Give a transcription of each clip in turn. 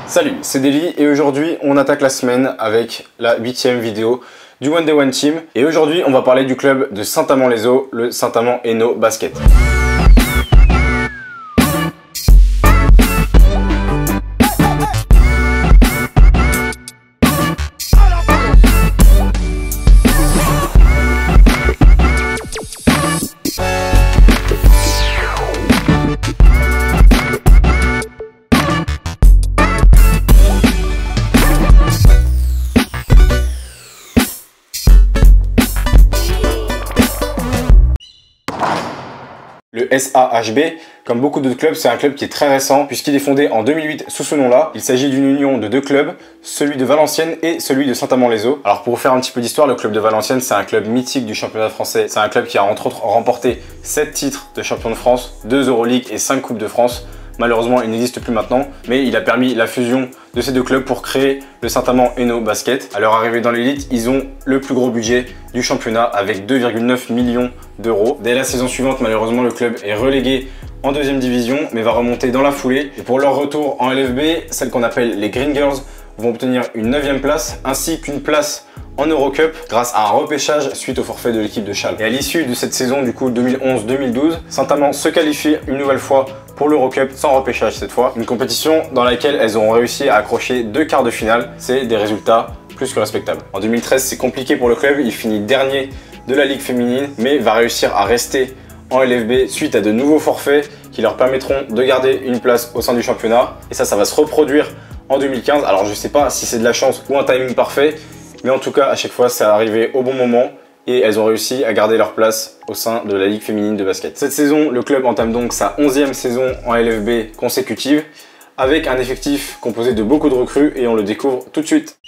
Salut, c'est Deli et aujourd'hui on attaque la semaine avec la 8e vidéo du One Day One Team. Et aujourd'hui on va parler du club de Saint-Amand-les-Eaux, le Saint-Amand Hainaut Basket. Le SAHB, comme beaucoup d'autres clubs, c'est un club qui est très récent puisqu'il est fondé en 2008 sous ce nom-là. Il s'agit d'une union de deux clubs, celui de Valenciennes et celui de Saint-Amand-les-Eaux. Alors pour vous faire un petit peu d'histoire, le club de Valenciennes, c'est un club mythique du championnat français. C'est un club qui a entre autres remporté 7 titres de champion de France, 2 Euroleague et 5 Coupes de France. Malheureusement, il n'existe plus maintenant, mais il a permis la fusion de ces deux clubs pour créer le Saint-Amand Hainaut Basket. À leur arrivée dans l'élite, ils ont le plus gros budget du championnat avec 2,9 millions d'euros. Dès la saison suivante, malheureusement, le club est relégué en deuxième division, mais va remonter dans la foulée. Et pour leur retour en LFB, celles qu'on appelle les Green Girls vont obtenir une 9e place ainsi qu'une place en Eurocup grâce à un repêchage suite au forfait de l'équipe de Châles. Et à l'issue de cette saison du coup 2011-2012, Saint-Amand se qualifie une nouvelle fois pour l'Eurocup sans repêchage cette fois. Une compétition dans laquelle elles ont réussi à accrocher 2 quarts de finale. C'est des résultats plus que respectables. En 2013, c'est compliqué pour le club. Il finit dernier de la Ligue féminine, mais va réussir à rester en LFB suite à de nouveaux forfaits qui leur permettront de garder une place au sein du championnat. Et ça va se reproduire en 2015. Alors je sais pas si c'est de la chance ou un timing parfait, mais en tout cas à chaque fois c'est arrivé au bon moment et elles ont réussi à garder leur place au sein de la Ligue féminine de basket. Cette saison, le club entame donc sa 11e saison en LFB consécutive avec un effectif composé de beaucoup de recrues et on le découvre tout de suite.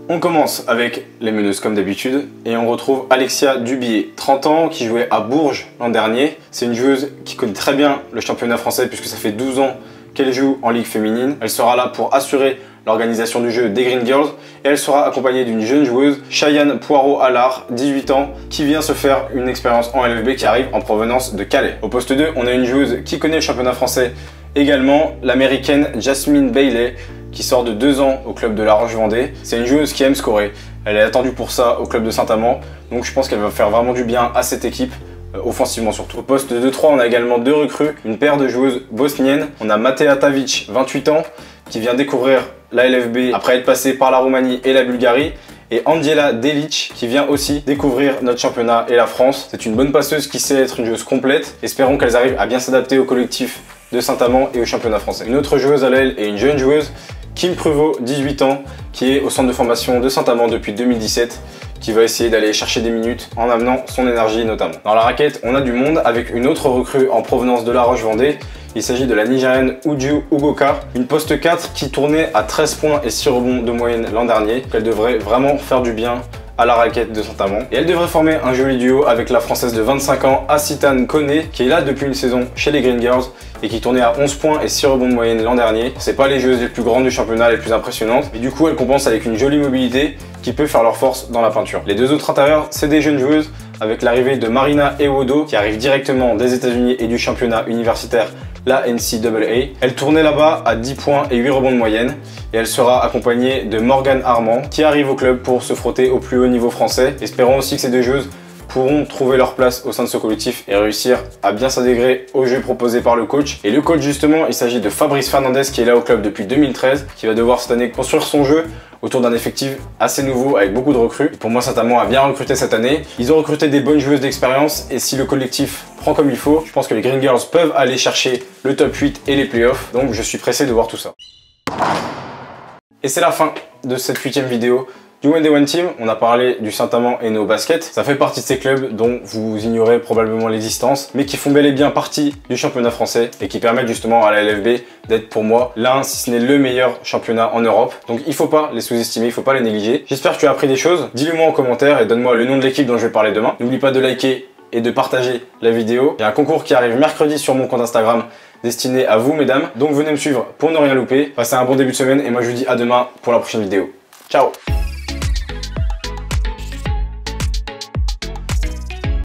On commence avec les meneuses comme d'habitude et on retrouve Alexia Dubié, 30 ans, qui jouait à Bourges l'an dernier. C'est une joueuse qui connaît très bien le championnat français puisque ça fait 12 ans qu'elle joue en Ligue féminine. Elle sera là pour assurer l'organisation du jeu des Green Girls et elle sera accompagnée d'une jeune joueuse, Cheyenne Poirot-Allard, 18 ans, qui vient se faire une expérience en LFB qui arrive en provenance de Calais. Au poste 2, on a une joueuse qui connaît le championnat français également, l'américaine Jasmine Bailey, qui sort de 2 ans au club de La Roche-Vendée. C'est une joueuse qui aime scorer. Elle est attendue pour ça au club de Saint-Amand, donc je pense qu'elle va faire vraiment du bien à cette équipe. Offensivement surtout. Au poste 2-3, on a également 2 recrues, une paire de joueuses bosniennes. On a Matea Tavic, 28 ans, qui vient découvrir la LFB après être passée par la Roumanie et la Bulgarie. Et Angela Delic, qui vient aussi découvrir notre championnat et la France. C'est une bonne passeuse qui sait être une joueuse complète. Espérons qu'elles arrivent à bien s'adapter au collectif de Saint-Amand et au championnat français. Une autre joueuse à l'aile et une jeune joueuse, Kim Pruvot, 18 ans, qui est au centre de formation de Saint-Amand depuis 2017. Qui va essayer d'aller chercher des minutes en amenant son énergie notamment. Dans la raquette, on a du monde avec une autre recrue en provenance de La Roche-Vendée. Il s'agit de la Nigérienne Uju Ugoka, une poste 4 qui tournait à 13 points et 6 rebonds de moyenne l'an dernier. Elle devrait vraiment faire du bien à la raquette de Saint-Amand. Et elle devrait former un joli duo avec la française de 25 ans, Assitane Koné, qui est là depuis une saison chez les Green Girls et qui tournait à 11 points et 6 rebonds de moyenne l'an dernier. C'est pas les joueuses les plus grandes du championnat, les plus impressionnantes, mais du coup elle compense avec une jolie mobilité qui peut faire leur force dans la peinture. Les 2 autres intérieurs, c'est des jeunes joueuses avec l'arrivée de Marina Ewodo qui arrive directement des États-Unis et du championnat universitaire, la NCAA. Elle tournait là-bas à 10 points et 8 rebonds de moyenne et elle sera accompagnée de Morgane Armand qui arrive au club pour se frotter au plus haut niveau français. Espérons aussi que ces 2 joueuses pourront trouver leur place au sein de ce collectif et réussir à bien s'intégrer au jeu proposé par le coach. Et le coach justement, il s'agit de Fabrice Fernandez qui est là au club depuis 2013, qui va devoir cette année construire son jeu autour d'un effectif assez nouveau avec beaucoup de recrues. Et pour moi, Saint-Amand a bien recruté cette année. Ils ont recruté des bonnes joueuses d'expérience et si le collectif prend comme il faut, je pense que les Green Girls peuvent aller chercher le top 8 et les playoffs. Donc je suis pressé de voir tout ça. Et c'est la fin de cette 8e vidéo du One Day One Team. On a parlé du Saint-Amand Hainaut Basket. Ça fait partie de ces clubs dont vous ignorez probablement l'existence, mais qui font bel et bien partie du championnat français et qui permettent justement à la LFB d'être pour moi l'un, si ce n'est le meilleur championnat en Europe. Donc il faut pas les sous-estimer, il faut pas les négliger. J'espère que tu as appris des choses. Dis-le moi en commentaire et donne-moi le nom de l'équipe dont je vais parler demain. N'oublie pas de liker et de partager la vidéo. Il y a un concours qui arrive mercredi sur mon compte Instagram destiné à vous mesdames. Donc venez me suivre pour ne rien louper. Passez un bon début de semaine et moi je vous dis à demain pour la prochaine vidéo. Ciao!